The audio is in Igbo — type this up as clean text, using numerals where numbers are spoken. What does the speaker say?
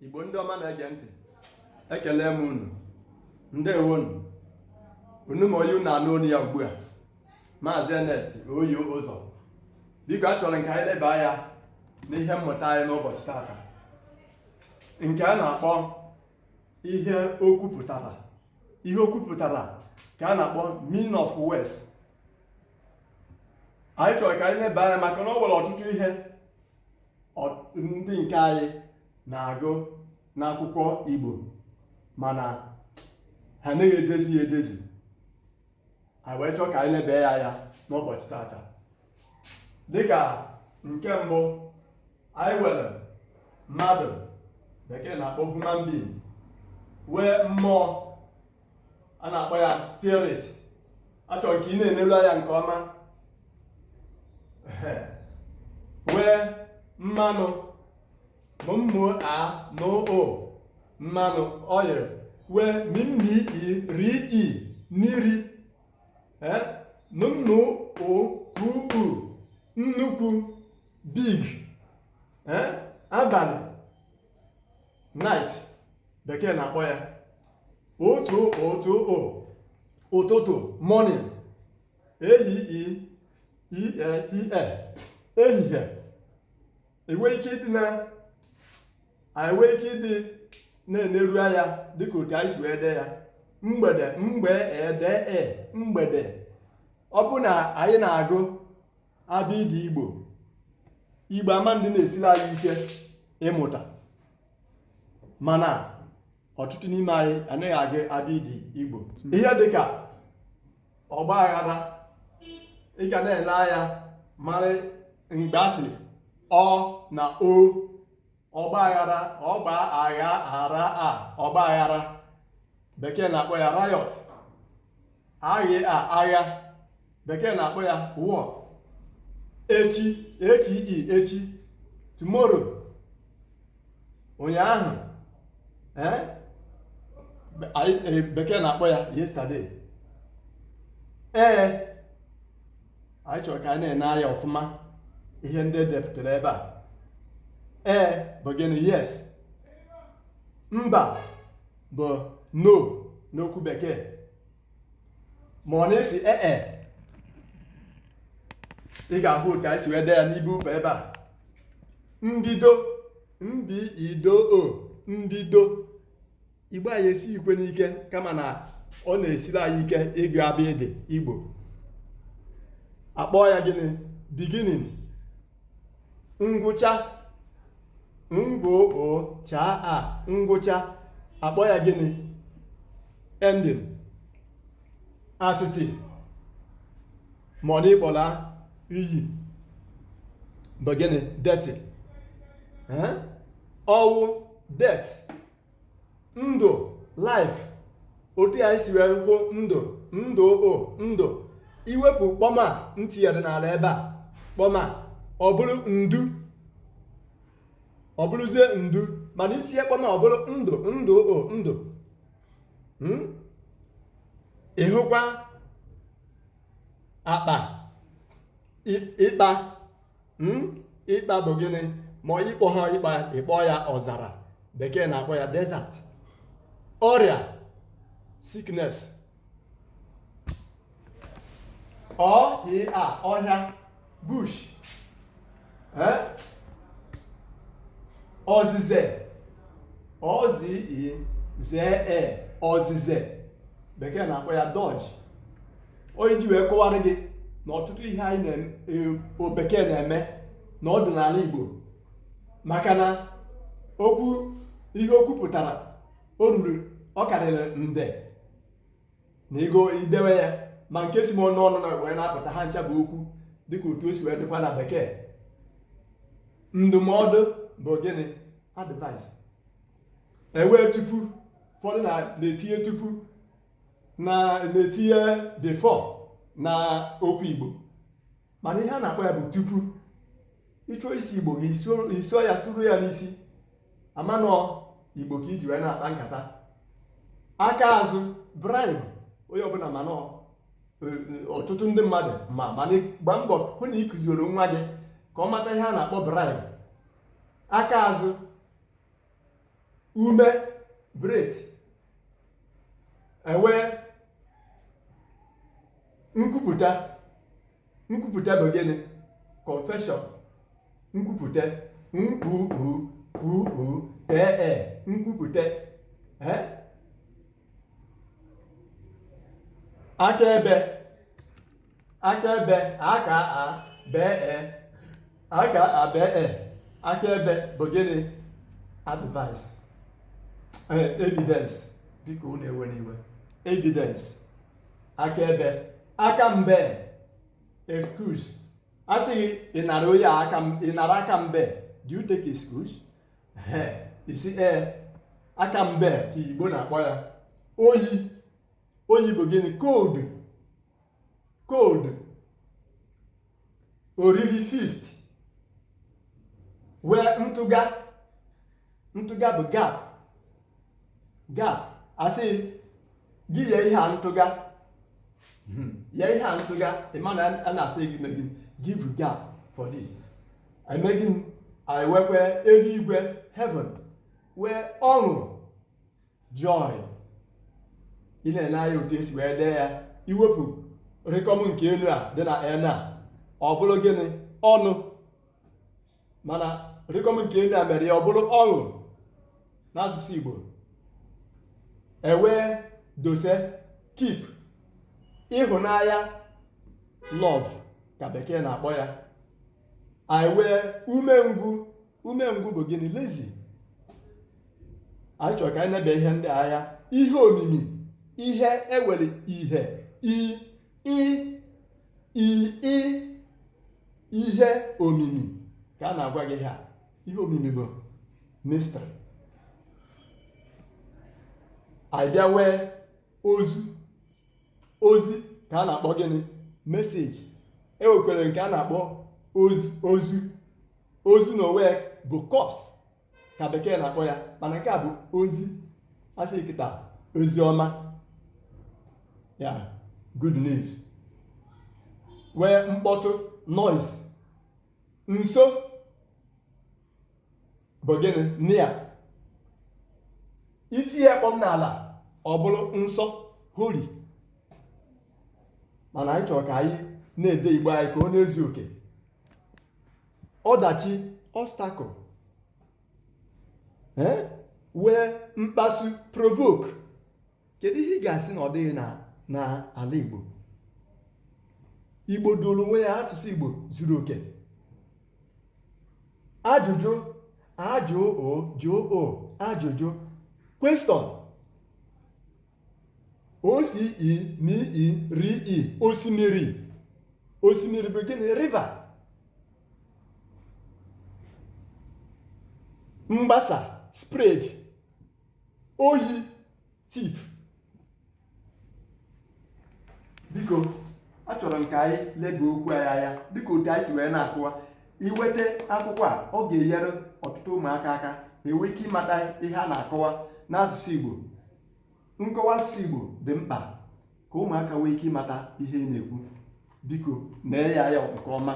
Igbo ndị ọma na-ege ntị, ekele m unu, ndewonu. Unu ma onye unu anụ olu ya ugbu a, Maazị Ernest Oyi Ụzọ. Biko achọrọ nke anyị leba anya n'ihe mmụta anyị n'ụbọchị tata, nke a na-akpọ ihe o kwupụtara. Ihe o kwupụtara ka a na-akpọ meaning of words. Anyị chọrọ ka anyị leba anya maka na ọ nwere ọtụtụ ihe ndị nke anyị na-agụ n'akwụkwọ Igbo mana ha anaghị edezi ya edezi. Anyị wee chọọ ka anyị leba ya anya n'ụbọchị tata. Dịka nke mbụ, anyị nwere mmadụ, bekee na-akpọ human being, wee mmụọ, a na-akpọ ya spirit. Achọrọ ka ị na-enelu anya nke ọma. Wee mmanụ, mmanụ oil, wee niri, nnukwu, big, abalị, night, bekee na-akpọ ya ụtụtụ, morning, ehihie. Enwe ike ịdị na-eneru anya dịka otu anyị si wee dee ya, mgbede. Ọ bụ na anyị na-agụ abịdị Igbo ama ndị na-esiri anyị ike ịmụta, mana ọtụtụ n'ime anyị anaghị agụ abịdị Igbo. Ihe dịka ọgba aghara, ị ga na-ele anya mara mgbe a sịrị ọ na o, ọgba aghara, ọgba aghara, bekee na-akpọ ya riot. Agha, bekee na-akpọ ya war. Echi, tomorrow, ụnyaahụ, bekee na-akpọ ya yesterday. Anyị chọrọ ka anyị na-ene anya ọfụma ihe ndị edepụtara ebe a. Bụ gịnị? Yes. Mba bụ no n'okwu bekee, ma ọ na-esi ị ga-ahụ ka anyị si wee dee ya n'ibe ụba ebe a. Mbido, mbido. Igbo anyị esi ikwe n'ike, kama na ọ na-esiri anyị ike ịgụ abịdị Igbo. Akpọ ya gịnị? Beginning. Ngwụcha, ngwụcha. Akpọ ya gịnị? Ending. Atịtị, ma ọ n'ịkpọla iyi, bụ gịnị? Dirty. Ọwụ, death. Ndụ, life. Otu anyị si wee hụ ndụ. Iwepụ kpọma ntinyere n'ala ebe a, kpọma, ọ bụrụ ndu, ọ bụrụzie ndu, mana itinye kpọma ọ bụrụ ndụ. Ịhụkwa akpa, ịkpa bụ gịnị? Ma ịkpọ ha ịkpọ ya ọzara, bekee na-akpọ ya desert. Ọrịa, sickness. Ọhịa, bush. Ozize, ozize, bekee na-akpọ ya dodge. Onye ji wee kọwara gị na ọtụtụ ihe anyị bekee na-eme n'ọdịnala Igbo, maka na ihe o kwupụtara ọ karịrị nde na ego idewe ya, ma nke si m ọnụ na wee na-apụta ha ncha bụ okwu dịka otu o si wee dịkwa na bekee. Ndụmọdụ bụ gịnị? Advice. Tupu, ụfọdụ na-etinye tupu na-etinye before na okwu Igbo, mana ihe a na-akpọ ya bụ tupu. Ịchọ isi Igbo gị iso ya, suru ya n'isi, amanọ Igbo ka iji wee na-akpa nkata. Aka azụ, bribe. Onye ọbụla manọ, ọtụtụ ndị mmadụ mana gba mbọ hụ na ị kụzioro nwa gị ka ọ mata ihe a na-akpọ bribe. Aka azụ, ume, breath. Enwee nkwupụta. Nkwupụta bụ gịnị? Confession. Nkwupụta. Nkwupụta. Akaebe. Akaebe. Akaebe bụ gịnị? Advice. Evidence. Biko unu ewe n'iwe. Evidence. Akaebe. Akambe. Excuse. Asịghị ị nara onye ị nara aka mbe. Do you take excuse? Isi aka mbe ka Igbo na-akpọ ya. Oyi. Oyi bụ gịnị? Koodu. Koodu. Oriri feast. Wee ntụga. Ntụga bụ gap. Gap. Asị gị yee ihe a ntụga. Yee ihe a ntụga. Ịma na a na-asị gị megị give gap for this. Emegị ewekwe eluigwe heaven. Wee ọṅụ joy. Ị na-ele anya otu esi wee dee ya. Iwepụ rịkọm nke elu a dị na n a. Ọ bụrụ gịnị? Ọnụ. Mana rịkọm nke elu a mere ya ọ bụrụ ọṅụ n'asụsụ Igbo. Ewee dose keep. Ịhụnanya love ka bekee na-akpọ ya. Ewee umengwụ. Umengwụ bụ gịnị? Lazy. Anyị chọrọ ka anyị nebe ihe ndị agha. Ihe omimi. Ihe ewere ihe. Ihe omimi ka a na-agwa gị ha. Ihe omimi bụ mystery. Anyị bịa wee ozu. Ozi ka a na-akpọ gịnị? Message. Ewekwere nke a na-akpọ ozu. Ozu na onwe bụ corpse ka bekee na-akpọ ya. Mana nke a bụ ozi. Asị kịta ozi ọma. Ya, good news. Wee mkpọtụ noise. Nso bụ gịnị? Near. Itinye kpọm n'ala ọ bụrụ nsọ, holy. Mana anyị chọrọ ka anyị na-ede Igbo anyị ka ọ na-ezu oke. Ọdachi, obstacle. Wee mkpasu, provoke. Kedu ihe ị ga-asị na ọ dịghị na ala Igbo? Igbo doro onwe ya, asụsụ Igbo zuru oke. Ajụjụ. Ajụjụ. Question. Osimiri. Osimiri bụ gịnị? River. Mgbasa. Spread. Oyi. Thief. Biko achọrọ m ka anyị leba okwu anyị anya dịka otu anyị si wee na-akụwa. Iweta akwụkwọ a, ọ ga-enyere ọtụtụ ụmụaka aka enwe ike ịmata ihe a na-akọwa n'asụsụ Igbo. Nkọwa asụsụ Igbo dị mkpa ka ụmụaka nwee ike ịmata ihe na-ekwu. Biko nee ya anya nke ọma.